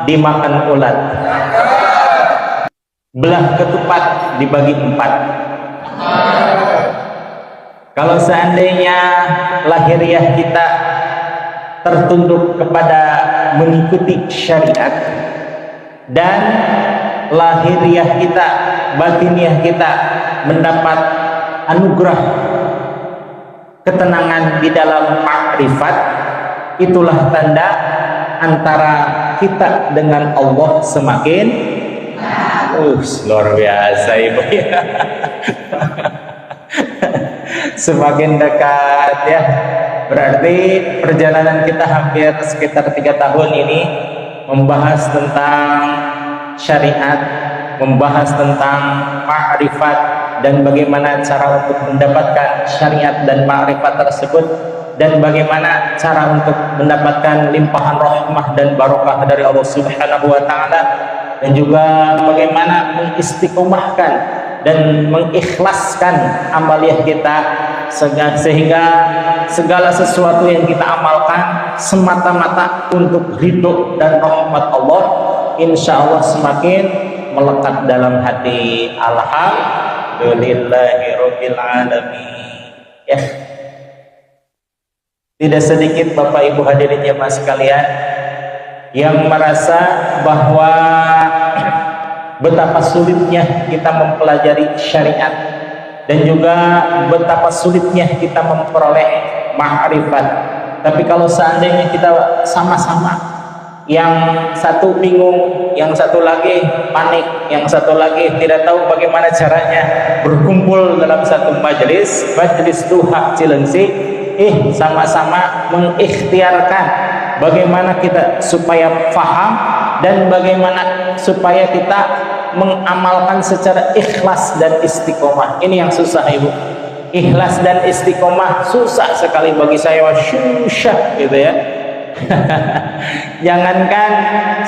dimakan ulat, belah ketupat dibagi 4. Kalau seandainya lahiriah kita tertunduk kepada mengikuti syariat dan lahiriah kita, batiniah kita mendapat anugerah ketenangan di dalam makrifat, itulah tanda antara kita dengan Allah semakin luar biasa ibu ya. Semakin dekat ya. Berarti perjalanan kita hampir sekitar 3 tahun ini membahas tentang syariat, membahas tentang ma'rifat dan bagaimana cara untuk mendapatkan syariat dan ma'rifat tersebut, dan bagaimana cara untuk mendapatkan limpahan rahmah dan barokah dari Allah Subhanahu wa taala, dan juga bagaimana mengistiqomahkan dan mengikhlaskan amaliah kita sehingga segala sesuatu yang kita amalkan semata-mata untuk ridho dan rahmat Allah, insya Allah semakin melekat dalam hati. Alhamdulillahirabbil alamin. Ya. Tidak sedikit Bapak Ibu hadirin jemaah sekalian yang merasa bahwa betapa sulitnya kita mempelajari syariat dan juga betapa sulitnya kita memperoleh ma'rifat. Tapi kalau seandainya kita sama-sama, yang satu bingung, yang satu lagi panik, yang satu lagi tidak tahu bagaimana caranya berkumpul dalam satu majelis duha Cilengsi, sama-sama mengikhtiarkan bagaimana kita supaya faham dan bagaimana supaya kita mengamalkan secara ikhlas dan istiqomah. Ini yang susah ibu, ikhlas dan istiqomah susah sekali bagi saya, susah gitu ya. Jangankan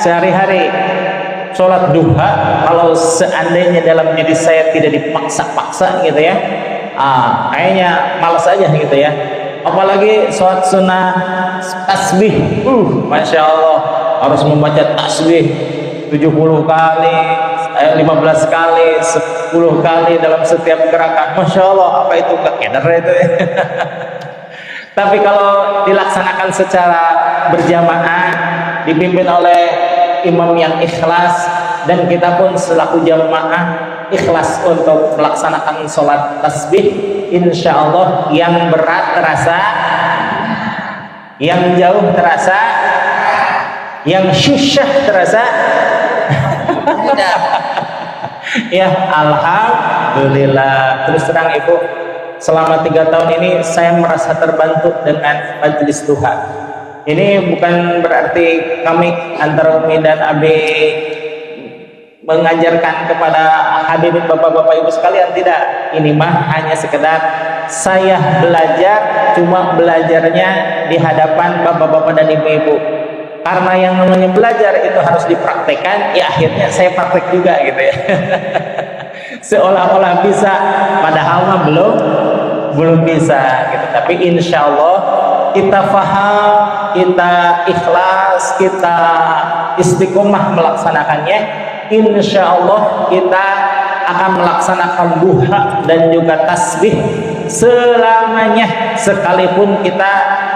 sehari-hari sholat duha, kalau seandainya dalam diri saya tidak dipaksa-paksa gitu ya, kayaknya malas aja gitu ya. Apalagi sholat sunnah tasbih, Masya Allah harus membaca tasbih 70 kali, 15 kali, 10 kali dalam setiap gerakan. Masya Allah, apa itu keder itu ya. Tapi kalau dilaksanakan secara berjamaah, dipimpin oleh imam yang ikhlas, dan kita pun selaku jamaah ikhlas untuk melaksanakan sholat tasbih, insya Allah yang berat terasa, yang jauh terasa, yang susah terasa. Ya, alhamdulillah. Terus terang ibu, selama 3 tahun ini saya merasa terbantu dengan majelis duha. Ini bukan berarti kami antara Umi dan Abi mengajarkan kepada hadirin bapak-bapak ibu sekalian, tidak. Ini mah hanya sekedar saya belajar, cuma belajarnya di hadapan bapak-bapak dan ibu-ibu. Karena yang namanya belajar itu harus dipraktekkan, ya akhirnya saya praktek juga gitu ya. Seolah-olah bisa, padahal mah belum bisa gitu. Tapi insya Allah kita faham, kita ikhlas, kita istiqomah melaksanakannya, insya Allah kita akan melaksanakan duha dan juga tasbih selamanya, sekalipun kita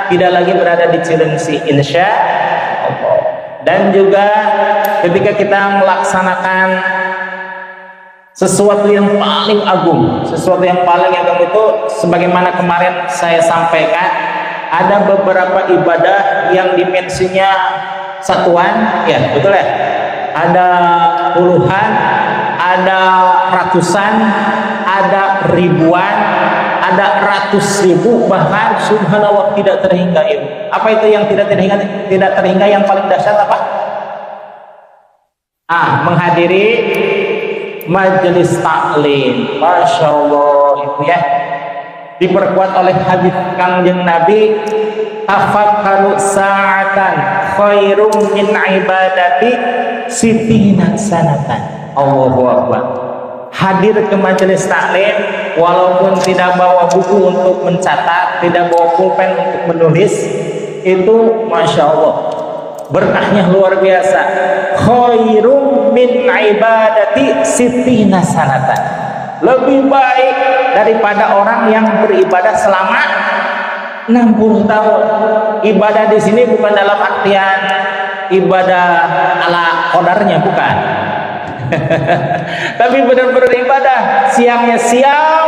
tidak lagi berada di Cilengsi, insya Allah. Dan juga ketika kita melaksanakan sesuatu yang paling agung, sesuatu yang paling agung itu, sebagaimana kemarin saya sampaikan, ada beberapa ibadah yang dimensinya satuan, ya betul ya, ada puluhan, ada ratusan, ada ribuan, ada ratus ribu, bahkan subhanallah tidak terhingga ibu. Apa itu yang tidak terhingga? Tidak terhingga yang paling dahsyat apa? Menghadiri majelis taklim. Masya Allah itu ya, diperkuat oleh hadis Kangjeng Nabi, tafakkaru sa'atan khairum min ibadati sitina sanatan. Allahu Akbar. Hadir ke majelis taklim walaupun tidak bawa buku untuk mencatat, tidak bawa pulpen untuk menulis, itu Masya Allah berkahnya luar biasa. Khairum min ibadati sitina sanatan. Lebih baik daripada orang yang beribadah selama 60 tahun. Ibadah di sini bukan dalam artian ibadah ala qadarnya, bukan. Tapi benar-benar ibadah. Siangnya siang,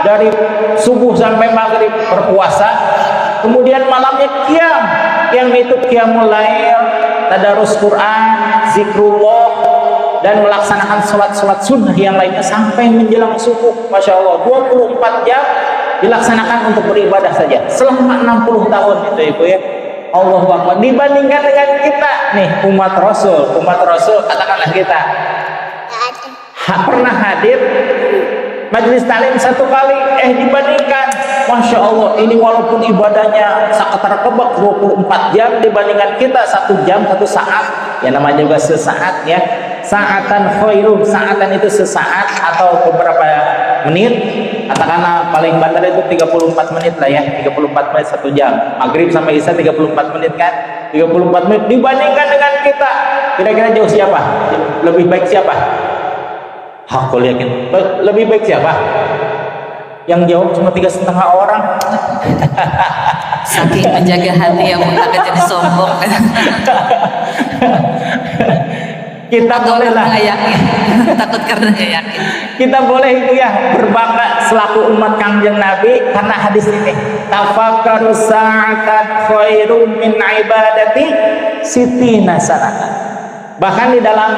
dari subuh sampai maghrib berpuasa, kemudian malamnya qiyam, yang itu qiyamul lail, tadarus Quran, zikrullah, dan melaksanakan sholat-sholat sunnah yang lainnya sampai menjelang subuh. Masya Allah, 24 jam dilaksanakan untuk beribadah saja selama 60 tahun itu ibu ya. Allahu Akbar. Dibandingkan dengan kita nih, umat Rasul katakanlah kita pernah hadir majelis taklim 1 kali, dibandingkan, Masya Allah, ini walaupun ibadahnya sekitar kebak 24 jam dibandingkan kita 1 jam 1 saat, ya namanya juga sesaat ya. Saatan khairum, saatan itu sesaat atau beberapa menit, katakanlah paling banter itu 34 menit lah ya, 34 menit 1 jam. Maghrib sampai isya 34 menit kan, 34 menit dibandingkan dengan kita, kira-kira jauh siapa? Lebih baik siapa? Aku yakin lebih baik siapa? Yang jawab cuma 3,5 orang. Saking menjaga hati yang tak jadi sombong. Kita boleh lah takut karena nggak yakin. Kita boleh itu ya berbangga selaku umat Kangjeng Nabi karena hadis ini. Tafakkaru sa'atan khairum min ibadati sitina sanatan. Bahkan di dalam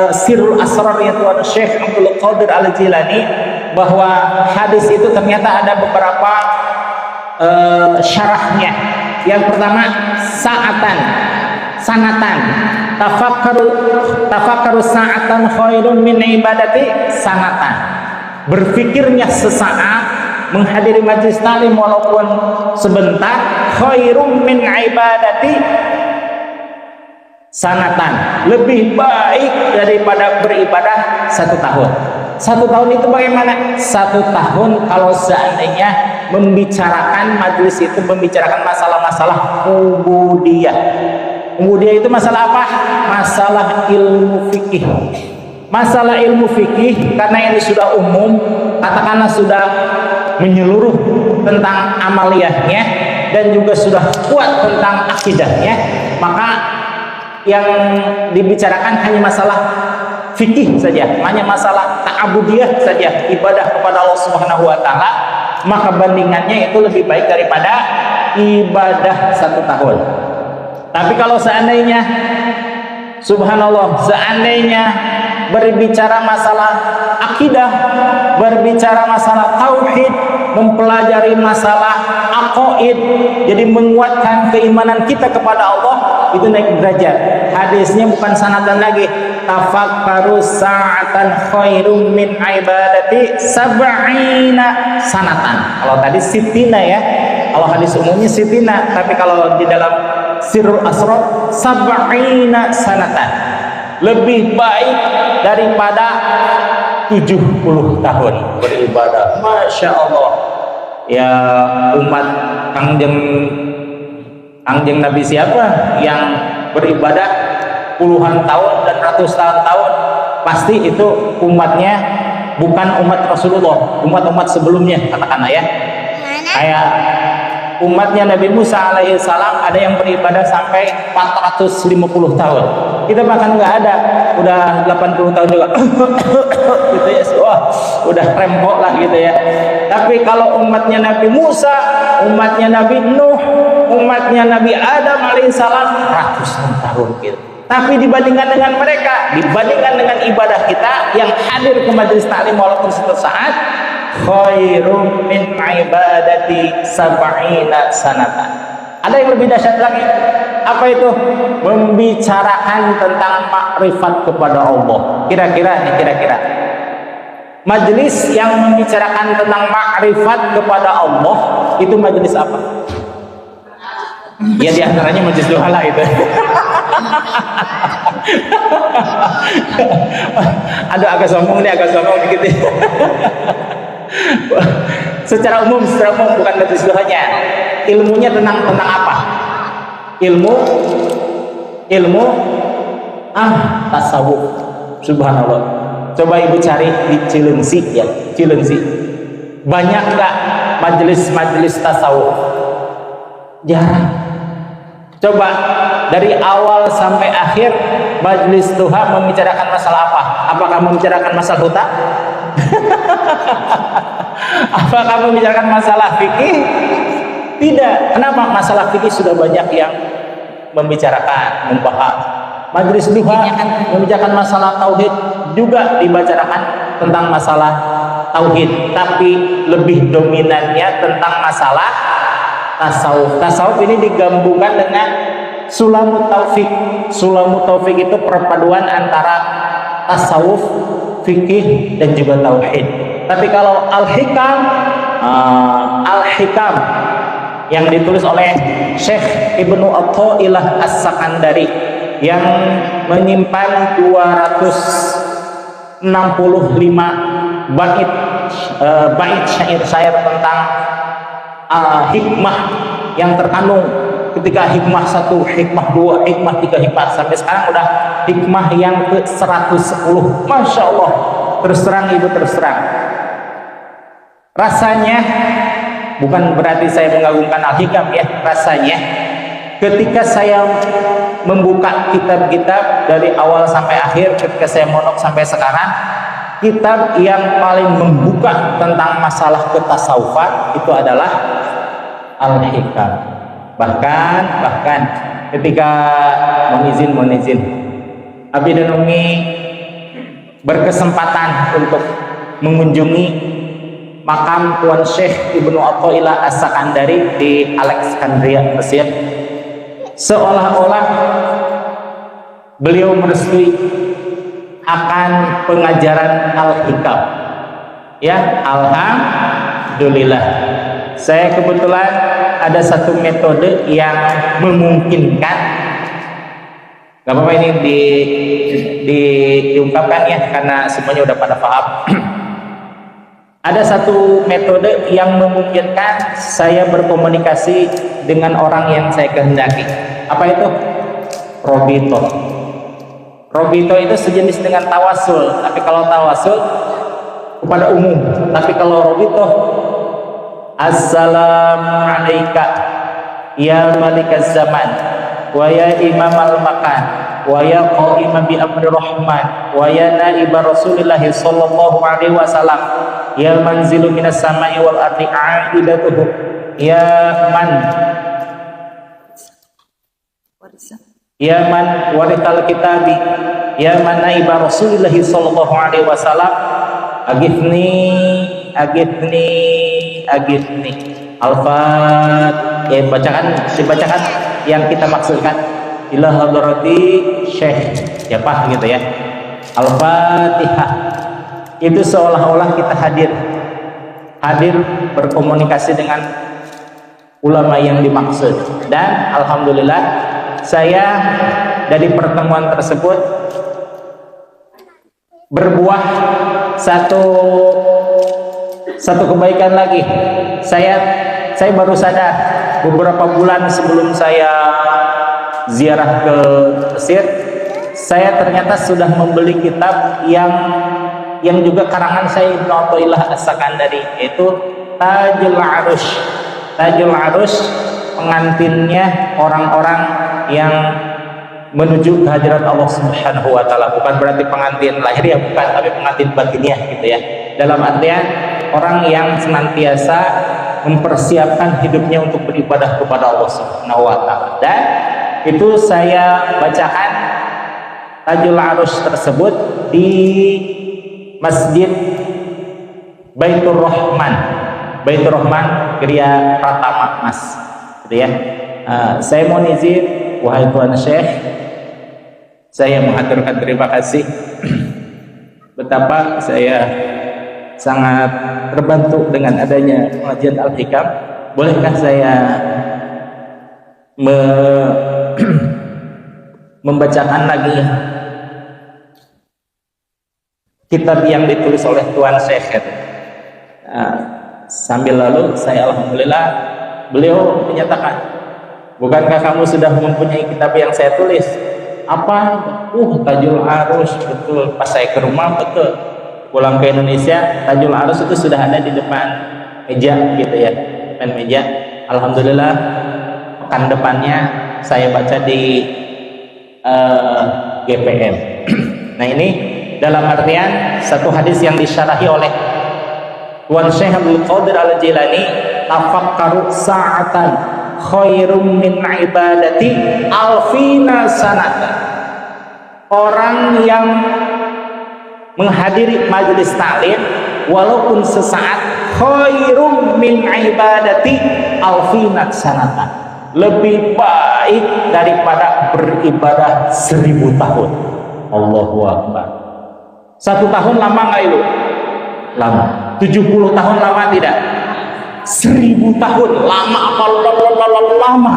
Sirrul Asrar yaitu Syekh Abdul Qadir Al-Jilani, bahwa hadis itu ternyata ada beberapa syarahnya. Yang pertama sanatan, tafakkaru sa'atan khairun min ibadati sanatan. Berfikirnya sesaat, menghadiri majelis taklim walaupun sebentar, khairum min ibadati sanatan, lebih baik daripada beribadah 1 tahun. 1 tahun itu bagaimana? 1 tahun kalau seandainya membicarakan majelis itu membicarakan masalah-masalah ubudiyah. Ubudiyah itu masalah apa? Masalah ilmu fikih. Masalah ilmu fikih, karena ini sudah umum, katakanlah sudah menyeluruh tentang amaliyahnya dan juga sudah kuat tentang akidahnya, maka yang dibicarakan hanya masalah fikih saja, hanya masalah ta'abudiyah saja, ibadah kepada Allah Subhanahu wa taala, maka bandingannya itu lebih baik daripada ibadah 1 tahun. Tapi kalau seandainya, subhanallah, seandainya berbicara masalah akidah, berbicara masalah tauhid, mempelajari masalah aqaid, jadi menguatkan keimanan kita kepada Allah, itu naik derajat. Hadisnya bukan sanatan lagi. Tafakkaru sa'atan khairum min ibadati sab'ina sanatan. Kalau tadi sitina ya, kalau hadis umumnya sitina, tapi kalau di dalam Sirrul Asrar sab'ina sanatan, lebih baik daripada 70 tahun beribadah. Masya Allah ya, umat Kangjeng Nabi siapa yang beribadah puluhan tahun dan ratusan tahun? Pasti itu umatnya bukan umat Rasulullah, umat-umat sebelumnya, katakanlah ya. Kayak umatnya Nabi Musa alaihissalam ada yang beribadah sampai 450 tahun. Kita bahkan nggak ada, udah 80 tahun juga gitu ya, wah udah rempok lah gitu ya. Tapi kalau umatnya Nabi Musa, umatnya Nabi Nuh, umatnya Nabi Adam alaihissalam ratusan tahun gitu. Tapi dibandingkan dengan mereka, dibandingkan dengan ibadah kita yang hadir ke majelis taklim walaupun sesaat, khairum min ibadati sab'ina sanatan. Ada yang lebih dahsyat lagi. Apa itu? Membicarakan tentang makrifat kepada Allah. Kira-kira majelis yang membicarakan tentang makrifat kepada Allah itu majelis apa? Ya diantaranya majelis doa lah itu. Aduh agak sombong dikit. Secara umum bukan majelis doanya. Ilmunya tentang apa? ilmu ilmu tasawuf. Subhanallah. Coba ibu cari di Cileungsi ya, Cileungsi. Banyak nggak majelis-majelis tasawuf? Jarang. Coba dari awal sampai akhir majelis duha membicarakan masalah apa? Apakah membicarakan masalah hutang? Apakah membicarakan masalah fikih? Tidak. Kenapa? Masalah fikih sudah banyak yang membicarakan, membahas. Majelis duha membicarakan masalah tauhid, juga dibicarakan tentang masalah tauhid, tapi lebih dominannya tentang masalah tasawuf. Tasawuf ini digabungkan dengan sulamut taufik. Sulamut taufik itu perpaduan antara tasawuf, fikih, dan juga tauhid. Tapi kalau al-hikam, al-hikam yang ditulis oleh Syekh Ibnu Athaillah As-Sakandari yang menyimpan 265 bait syair-syair tentang hikmah yang terkandung ketika hikmah 1, hikmah 2, hikmah 3, hikmah sampai sekarang udah hikmah yang ke 110. Masya Allah. Terus terang ibu, terus terang, rasanya bukan berarti saya mengagungkan al-hikam ya, rasanya ketika saya membuka kitab-kitab dari awal sampai akhir, ketika saya mondok sampai sekarang, kitab yang paling membuka tentang masalah ketasawufan itu adalah al-hikam. Bahkan ketika mohon izin Abi dan Umi berkesempatan untuk mengunjungi makam Tuan Syekh Ibnu Athaillah As-Sakandari di Alexandria, Mesir, seolah-olah beliau merestui akan pengajaran al-hikam. Ya, alhamdulillah. Saya kebetulan ada satu metode yang memungkinkan, gak apa-apa ini diungkapkan ya, karena semuanya udah pada paham. Ada satu metode yang memungkinkan saya berkomunikasi dengan orang yang saya kehendaki. Apa itu? Robito. Robito itu sejenis dengan tawasul, tapi kalau tawasul kepada umum, tapi kalau robito, assalamualaikum ya malikaz zaman wa ya imam al-makan wa ya qaima bi amri rahman wa ya naiba rasulillah sallallahu alaihi wasallam ya manzilu minas samai wal ardi aidatuhu ya man warithal kitabi ya man naiba rasulillah sallallahu alaihi wasallam agifni al-fat, ya dibacakan yang kita maksudkan ila hadrati syekh siapa gitu ya, al-fatihah. Itu seolah-olah kita hadir berkomunikasi dengan ulama yang dimaksud. Dan alhamdulillah saya dari pertemuan tersebut berbuah satu kebaikan lagi. Saya baru sadar beberapa bulan sebelum saya ziarah ke Mesir, saya ternyata sudah membeli kitab yang juga karangan saya Ibnu Athaillah As-Sakandari, yaitu Tajul Arus. Tajul Arus pengantinnya orang-orang yang menuju kehadirat Allah Subhanahu wa taala. Bukan berarti pengantin lahir ya, bukan, tapi pengantin batiniah gitu ya. Dalam artian orang yang senantiasa mempersiapkan hidupnya untuk beribadah kepada Allah Subhanahu wa taala. Dan itu saya bacakan Tajul Arus tersebut di Masjid Baitur Rahman. Baitur Rahman Geria Pratama, Mas. Gitu ya. Saya mohon izin, wahai Tuan Syekh, saya mengaturkan terima kasih. Betapa saya sangat terbantu dengan adanya pengajian Al-Hikam. Bolehkah saya membacakan lagi kitab yang ditulis oleh Tuan Syekh? Sambil lalu saya alhamdulillah beliau menyatakan Bukankah kamu sudah mempunyai kitab yang saya tulis? Apa? Tajul Arus, betul. Pas saya ke rumah, betul. Pulang ke Indonesia, Tajul Arus itu sudah ada di depan meja gitu ya, depan meja. Alhamdulillah, pekan depannya saya baca di GPM. Nah ini dalam artian satu hadis yang disyarahi oleh Tuan Syekh Abdul Qadir Al-Jilani, tafakkaru sa'atan khairum min ibadati alfina sanata. Orang yang menghadiri majelis taklim walaupun sesaat khairum min ibadati alfina sanata, lebih baik daripada beribadah 1000 tahun. Allahu Akbar. 1 tahun lama nggak itu? Lama. 70 tahun lama tidak? 1000 tahun lama apa? Lama.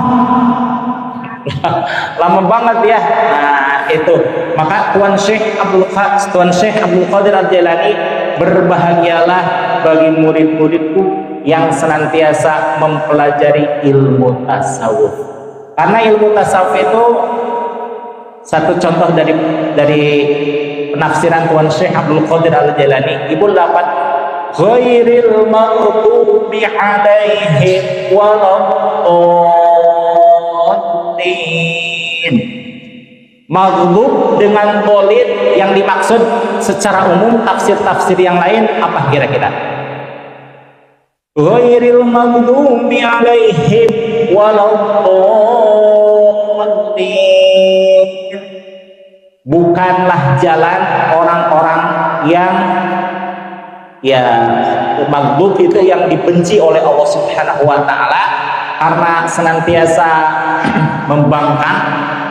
Lama banget ya. Nah itu. Maka Tuan Syekh Abdul Qadir Al-Jilani, berbahagialah bagi murid-muridku yang senantiasa mempelajari ilmu tasawuf. Karena ilmu tasawuf itu satu contoh dari penafsiran Tuan Syekh Abdul Qadir Al-Jilani. Ibu dapat ghairil maghdubi alaihim waladdallin. Maghdub dengan bolid yang dimaksud secara umum, tafsir-tafsir yang lain apa kira-kira? Ghairil maghdubi alaihim waladdallin. Bukanlah jalan orang-orang yang maghdub itu yang dibenci oleh Allah Subhanahu wa taala karena senantiasa membangkang,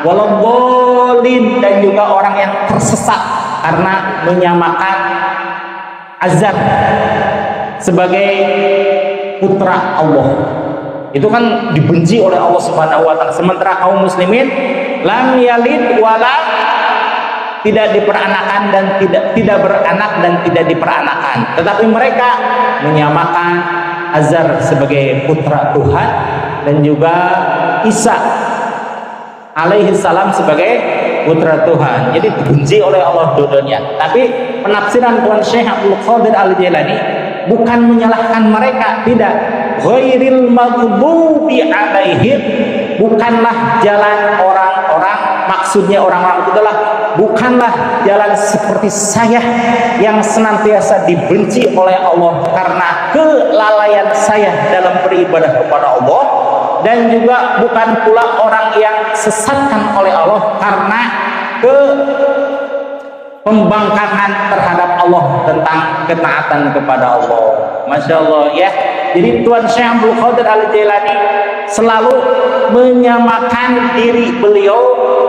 waladdallin, dan juga orang yang tersesat karena menyamakan azab sebagai putra Allah. Itu kan dibenci oleh Allah Subhanahu wa taala. Sementara kaum muslimin lam yalid wala, tidak diperanakan dan tidak beranak dan tidak diperanakan, tetapi mereka menyamakan Azar sebagai putra Tuhan dan juga Isa alaihi salam sebagai putra Tuhan. Jadi dibenci oleh Allah dua-duanya. Tapi penafsiran Tuan Syekh Abdul Qadir Al-Jilani bukan menyalahkan mereka, tidak. Ghairil maghdubi alaihim, bukanlah jalan orang-orang, maksudnya orang-orang itu adalah bukanlah jalan seperti saya yang senantiasa dibenci oleh Allah karena kelalaian saya dalam beribadah kepada Allah, dan juga bukan pula orang yang sesatkan oleh Allah karena pembangkangan terhadap Allah tentang ketaatan kepada Allah. Masya Allah ya. Jadi Tuan Syekh Abdul Qadir Al-Jilani selalu menyamakan diri beliau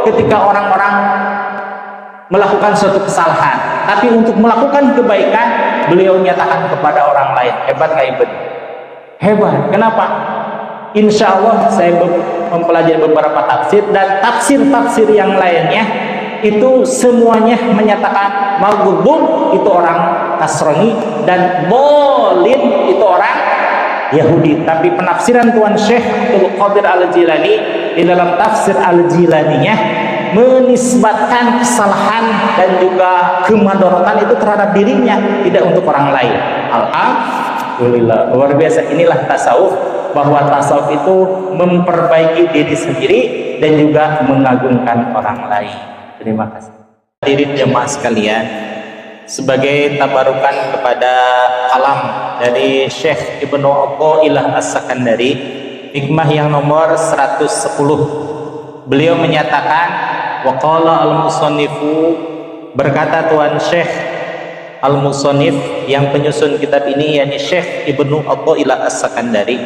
ketika orang-orang melakukan suatu kesalahan, tapi untuk melakukan kebaikan beliau nyatakan kepada orang lain. Hebat nggak Ibu? Hebat. Kenapa? Insya Allah saya mempelajari beberapa tafsir, dan tafsir-tafsir yang lainnya itu semuanya menyatakan maghdub itu orang Nasrani dan dhalin itu orang Yahudi. Tapi penafsiran Tuan Syekh Abdul Qadir Al-Jilani di dalam tafsir Al-Jilaninya menisbatkan kesalahan dan juga kemadorotan itu terhadap dirinya, tidak untuk orang lain. Alhamdulillah, luar biasa. Inilah tasawuf, bahwa tasawuf itu memperbaiki diri sendiri dan juga mengagungkan orang lain. Terima kasih. Hadirin jemaah sekalian, sebagai tabarukan kepada kalam dari Syekh Ibnu Athaillah As-Sakandari, hikmah yang nomor 110, beliau menyatakan, waqala al-musannifu, berkata Tuan Syekh al-musannif yang penyusun kitab ini, yakni Syekh Ibnu Athaillah As-Sakandari,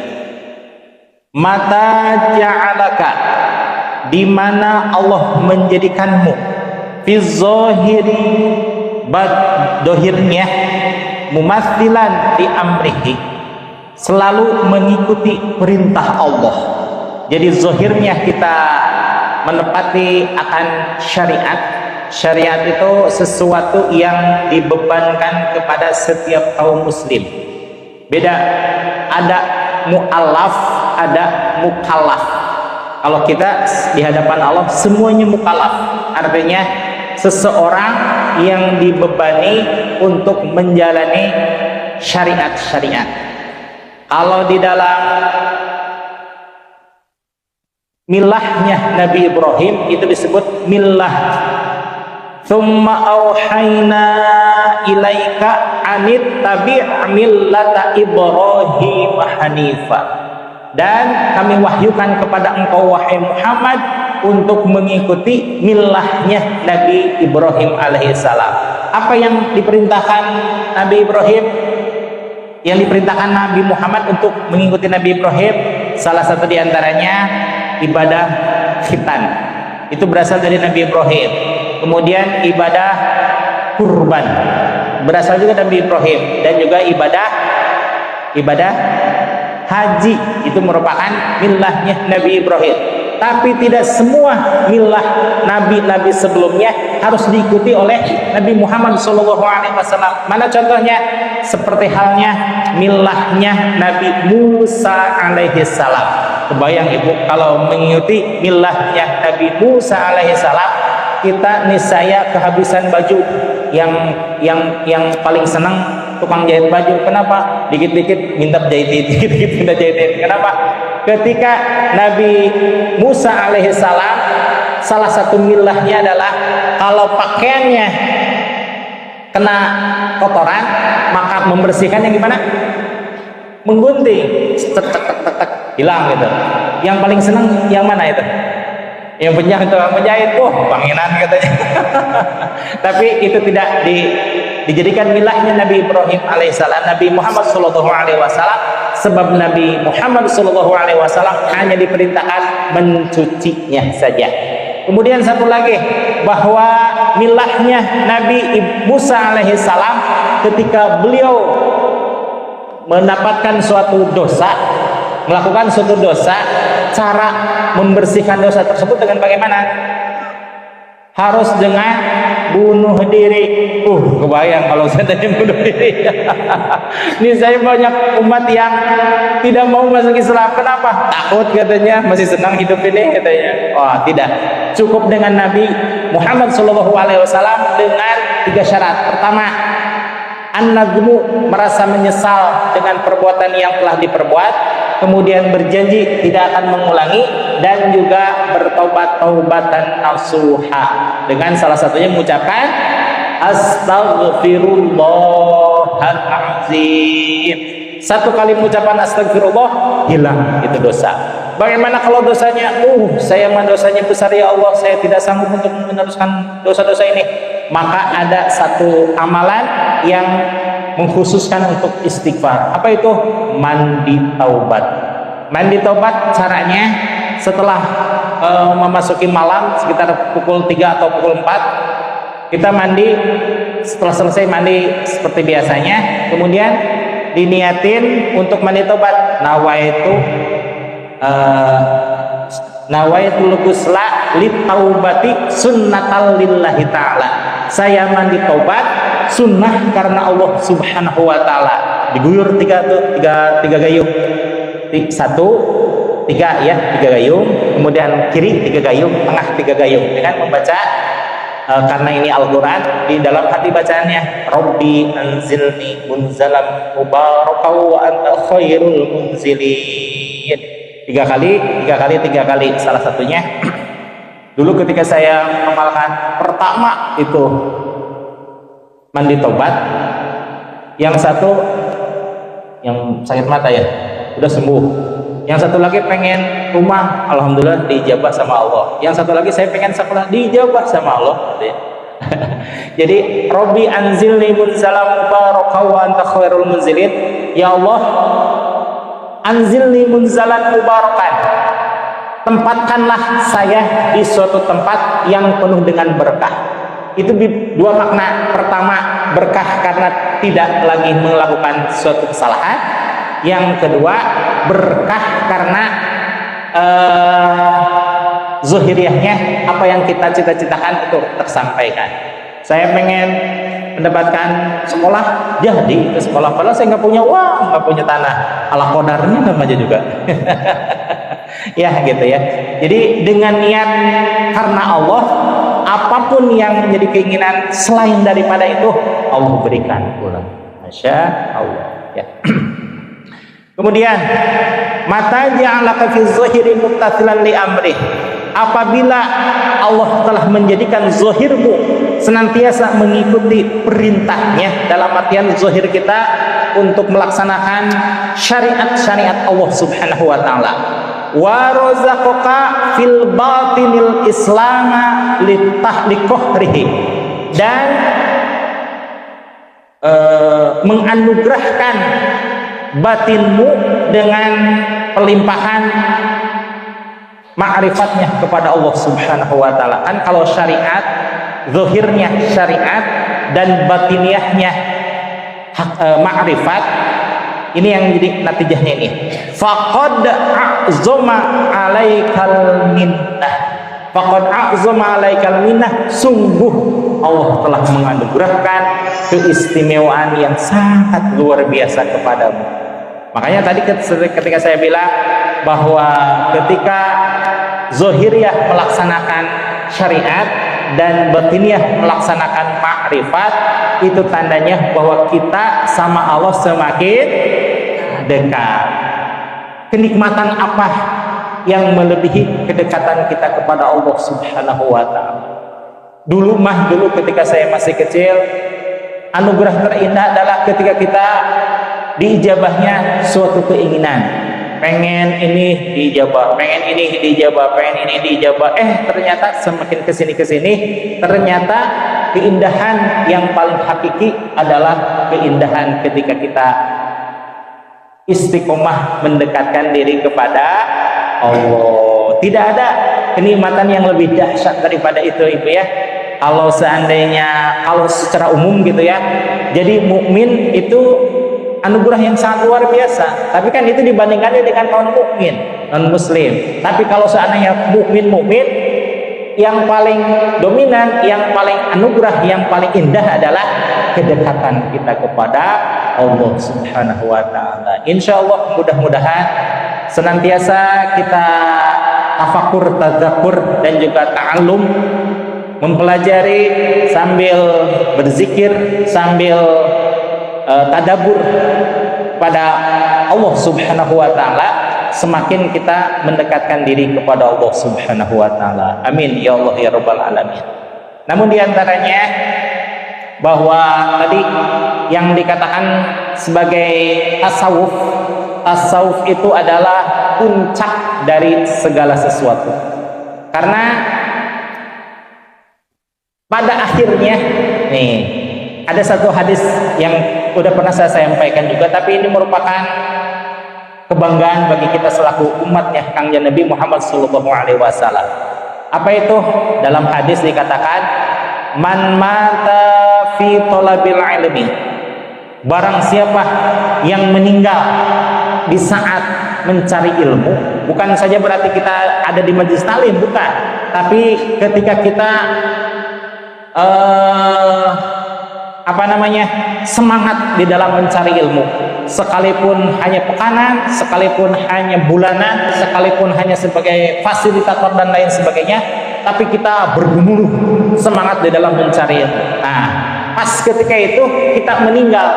mata ja'alaka, di mana Allah menjadikanmu, fi zahiri, dohirnya, mumatsilan di amrihi, selalu mengikuti perintah Allah. Jadi zahirnya kita menepati akan syariat. Syariat itu sesuatu yang dibebankan kepada setiap kaum muslim. Beda, ada mu'allaf, ada mukallaf. Kalau kita di hadapan Allah semuanya mukallaf, artinya seseorang yang dibebani untuk menjalani syariat-syariat. Kalau di dalam milahnya Nabi Ibrahim itu disebut milah. Tsumma auhayna ilaika anit tabi' millata Ibrahim hanifa. Dan kami wahyukan kepada engkau wahai Muhammad untuk mengikuti milahnya Nabi Ibrahim alaihissalam. Apa yang diperintahkan Nabi Ibrahim? Yang diperintahkan Nabi Muhammad untuk mengikuti Nabi Ibrahim, salah satu diantaranya ibadah khitan. Itu berasal dari Nabi Ibrahim. Kemudian ibadah kurban berasal juga Nabi Ibrahim, dan juga ibadah haji itu merupakan milahnya Nabi Ibrahim. Tapi tidak semua milah nabi-nabi sebelumnya harus diikuti oleh Nabi Muhammad SAW. Mana contohnya? Seperti halnya milahnya Nabi Musa alaihissalam. Kebayang ibu kalau mengikuti milahnya Nabi Musa alaihissalam, kita niscaya kehabisan baju. Yang paling senang tukang jahit baju. Kenapa? Dikit-dikit minta jahitin, dikit-dikit minta jahitin. Kenapa? Ketika Nabi Musa alaihissalam, salah satu milahnya adalah kalau pakaiannya kena kotoran, maka membersihkannya gimana? Menggunting, hilang gitu. Yang paling senang yang mana itu? Yang punya tukang penjahit, panginan katanya. Tapi itu tidak dijadikan milahnya Nabi Ibrahim alaihissalam, Nabi Muhammad sallallahu alaihi wasallam, sebab Nabi Muhammad sallallahu alaihi wasallam hanya diperintahkan mencucinya saja. Kemudian satu lagi, bahwa milahnya Nabi Musa alaihissalam ketika beliau mendapatkan suatu dosa, melakukan suatu dosa, cara membersihkan dosa tersebut dengan bagaimana? Harus dengan bunuh diri. Kebayang kalau saya tadi bunuh diri. Ini saya banyak umat yang tidak mau masuk Islam. Kenapa? Takut katanya, masih senang hidup ini katanya. Tidak. Cukup dengan Nabi Muhammad SAW dengan 3 syarat. Pertama, an-nadmu, merasa menyesal dengan perbuatan yang telah diperbuat, kemudian berjanji tidak akan mengulangi, dan juga bertobat taubatan nasuha, dengan salah satunya mengucapkan astaghfirullahaladzim. Satu kali mengucapkan astagfirullah, hilang itu dosa. Bagaimana kalau dosanya, saya mah dosanya besar ya Allah, saya tidak sanggup untuk meneruskan dosa-dosa ini. Maka ada satu amalan yang mengkhususkan untuk istighfar. Apa itu? Mandi taubat. Mandi taubat caranya setelah memasuki malam sekitar pukul 3 atau pukul 4, kita mandi. Setelah selesai mandi seperti biasanya, kemudian diniatin untuk mandi taubat. Nawaitul ghusla litaubati sunnatal lillahi ta'ala. Saya mandi taubat sunnah karena Allah subhanahu wa ta'ala. Diguyur tiga gayung. 1, 3 ya, 3 gayung. Kemudian kiri 3 gayung, tengah 3 gayung. Dengan membaca karena ini Al-Quran, di dalam hati bacaannya Rabbi anzilni munzalam mubarakan wa anta khairul munzilin. 3 kali. Salah satunya dulu ketika saya mengamalkan pertama itu mandi tobat, yang satu yang sakit mata ya udah sembuh, yang satu lagi pengen rumah, alhamdulillah diijabah sama Allah, yang satu lagi saya pengen sekolah, diijabah sama Allah. Jadi Rabbi anzilni munzalam mubarakan wa anta khairul munzilin. Ya Allah, anzilni munzalan mubarakan, tempatkanlah saya di suatu tempat yang penuh dengan berkah. Itu 2 makna. Pertama, berkah karena tidak lagi melakukan suatu kesalahan. Yang kedua, berkah karena zuhiriyahnya apa yang kita cita-citakan itu tersampaikan. Saya pengen mendapatkan sekolah, jadi ke sekolah, padahal saya nggak punya uang, nggak punya tanah. Ala qadarnya namanya juga. Ya gitu ya. Jadi dengan niat karena Allah, apapun yang menjadi keinginan selain daripada itu Allah berikan pula. Masya Allah ya. Kemudian mata ja'alaka fi zahiri muttasilan li amrih, apabila Allah telah menjadikan zahirmu senantiasa mengikuti perintahnya, dalam artian zahir kita untuk melaksanakan syariat-syariat Allah Subhanahu wa taala, wa razaqaka fil batinil islama litahliqahrihi, dan menganugerahkan batinmu dengan pelimpahan ma'rifatnya kepada Allah Subhanahu wa taala. Kan kalau syariat zahirnya syariat dan batiniahnya ma'rifat, ini yang jadi natijahnya ini. Faqad a'zama 'alaikal minnah. Faqad a'zama 'alaikal minnah, sungguh Allah telah menganugerahkan keistimewaan yang sangat luar biasa kepadamu. Makanya tadi ketika saya bilang bahwa ketika zahiriyah melaksanakan syariat dan batiniah melaksanakan ma'rifat, itu tandanya bahwa kita sama Allah semakin dekat. Kenikmatan apa yang melebihi kedekatan kita kepada Allah Subhanahu wa taala? Dulu ketika saya masih kecil, anugerah terindah adalah ketika kita diijabahnya suatu keinginan. Pengen ini diijabah, pengen ini diijabah, pengen ini diijabah. Ternyata semakin kesini ternyata keindahan yang paling hakiki adalah keindahan ketika kita istiqomah mendekatkan diri kepada Allah. Tidak ada kenikmatan yang lebih dahsyat daripada itu, Ibu ya. Kalau seandainya, kalau secara umum gitu ya, jadi mukmin itu anugerah yang sangat luar biasa. Tapi kan itu dibandingkannya dengan non mukmin, non muslim. Tapi kalau seandainya mukmin, yang paling dominan, yang paling anugerah, yang paling indah adalah kedekatan kita kepada Allah Subhanahu wa taala. Insya Allah mudah-mudahan senantiasa kita tafakur, tadzakur, dan juga ta'allum, mempelajari sambil berzikir, sambil tadabur pada Allah Subhanahu wa taala, semakin kita mendekatkan diri kepada Allah Subhanahu wa taala. Amin ya Allah ya rabbal alamin. Namun diantaranya bahwa tadi yang dikatakan sebagai tasawuf itu adalah puncak dari segala sesuatu. Karena pada akhirnya nih, ada satu hadis yang udah pernah saya sampaikan juga, tapi ini merupakan kebanggaan bagi kita selaku umatnya Kangjeng Nabi Muhammad SAW. Apa itu? Dalam hadis dikatakan, man mata fi thalabil ilmi, barang siapa yang meninggal di saat mencari ilmu, bukan saja berarti kita ada di majelis taklim, bukan, tapi ketika kita semangat di dalam mencari ilmu, sekalipun hanya pekanan, sekalipun hanya bulanan, sekalipun hanya sebagai fasilitator dan lain sebagainya, tapi kita bergemuruh semangat di dalam mencari ilmu. Nah, pas ketika itu kita meninggal,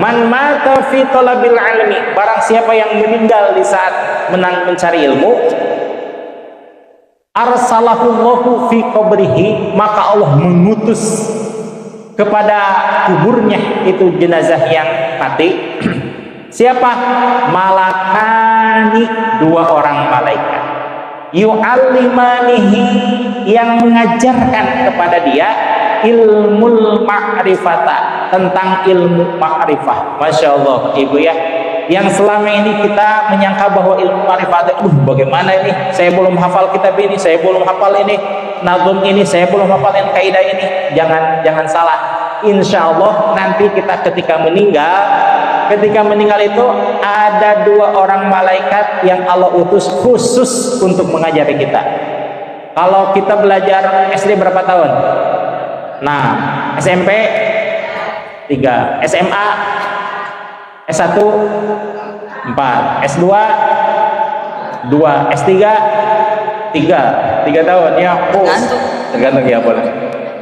man mata fi talabil ilmi, barang siapa yang meninggal di saat mencari ilmu, arsalahullahu fi qabrihi, maka Allah mengutus kepada kuburnya itu jenazah yang mati. Siapa? Malakani, dua orang malaikat. Yu'allimanihi, yang mengajarkan kepada dia ilmul ma'rifata, tentang ilmu ma'rifah. Masya Allah, Ibu ya. Yang selama ini kita menyangka bahwa ilmu ma'rifat, bagaimana ini? Saya belum hafal kitab ini, saya belum hafal ini, nazum ini, saya belum hafal yang kaidah ini. Jangan salah. Insya Allah nanti kita ketika meninggal itu ada dua orang malaikat yang Allah utus khusus untuk mengajari kita. Kalau kita belajar SD berapa tahun? Nah, SMP 3, SMA S1 4, S2 2 S3 3 tahun ya. Tergantung ya boleh.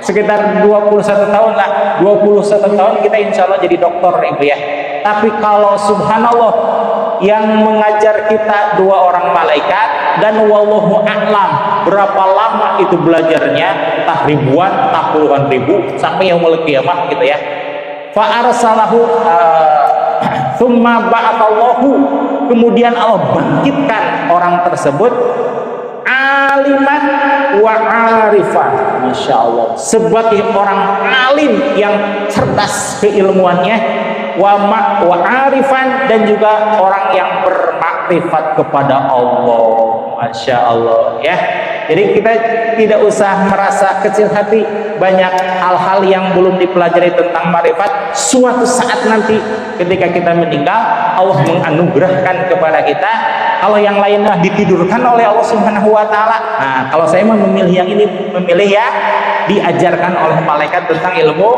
Sekitar 21 tahun lah. 21 tahun kita insya Allah jadi dokter ibu ya. Tapi kalau subhanallah yang mengajar kita 2 orang malaikat, dan wallahu a'lam berapa lama itu belajarnya, entah ribuan, entah puluhan ribu sampai yaumul qiyamah gitu ya. Fa arsalahu tsumma ba'athallahu, kemudian Allah bangkitkan orang tersebut aliman wa arifan, masya Allah, sebagai orang alim yang cerdas keilmuannya, wa arifan, dan juga orang yang bermakrifat kepada Allah, masya Allah ya. Jadi kita tidak usah merasa kecil hati, banyak hal-hal yang belum dipelajari tentang makrifat. Suatu saat nanti ketika kita meninggal, Allah menganugerahkan kepada kita. Kalau yang lainnya ditidurkan oleh Allah Subhanahu wa taala. Nah, kalau saya memilih yang ini, memilih ya diajarkan oleh malaikat tentang ilmu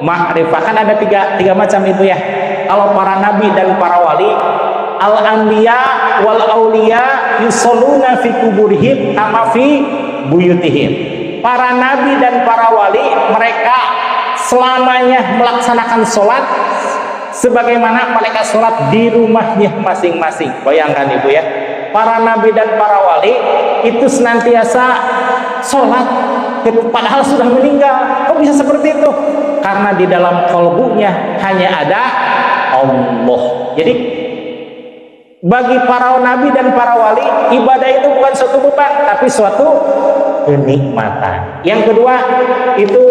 makrifat. Kan ada tiga macam itu ya. Kalau para nabi dan para wali, al-anbiya wal auliya yusalluna fi kuburihim kama fi buyutihim. Para nabi dan para wali, mereka selamanya melaksanakan sholat sebagaimana mereka sholat di rumahnya masing-masing. Bayangkan ibu ya, para nabi dan para wali itu senantiasa sholat padahal sudah meninggal. Kok bisa seperti itu? Karena di dalam kalbunya hanya ada Allah. Jadi bagi para nabi dan para wali, ibadah itu bukan suatu beban, tapi suatu kenikmatan. Yang kedua, itu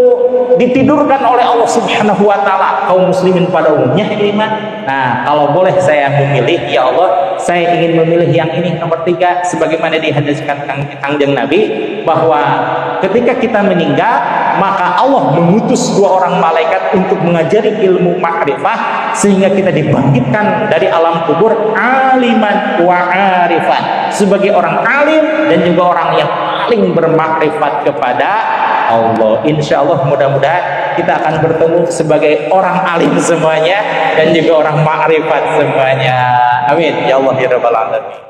ditidurkan oleh Allah Subhanahu wa taala kaum muslimin pada umumnya iman. Nah, kalau boleh saya memilih, ya Allah, saya ingin memilih yang ini, nomor 3, sebagaimana dihadiskan Kangjeng Nabi, bahwa ketika kita meninggal, maka Allah mengutus 2 orang malaikat untuk mengajari ilmu makrifah, sehingga kita dibangkitkan dari alam kubur aliman wa arifan, sebagai orang alim dan juga orang yang paling bermakrifat kepada Allah. Insya Allah mudah-mudahan kita akan bertemu sebagai orang alim semuanya dan juga orang makrifat semuanya. Amin ya Allah ya rabbal alamin.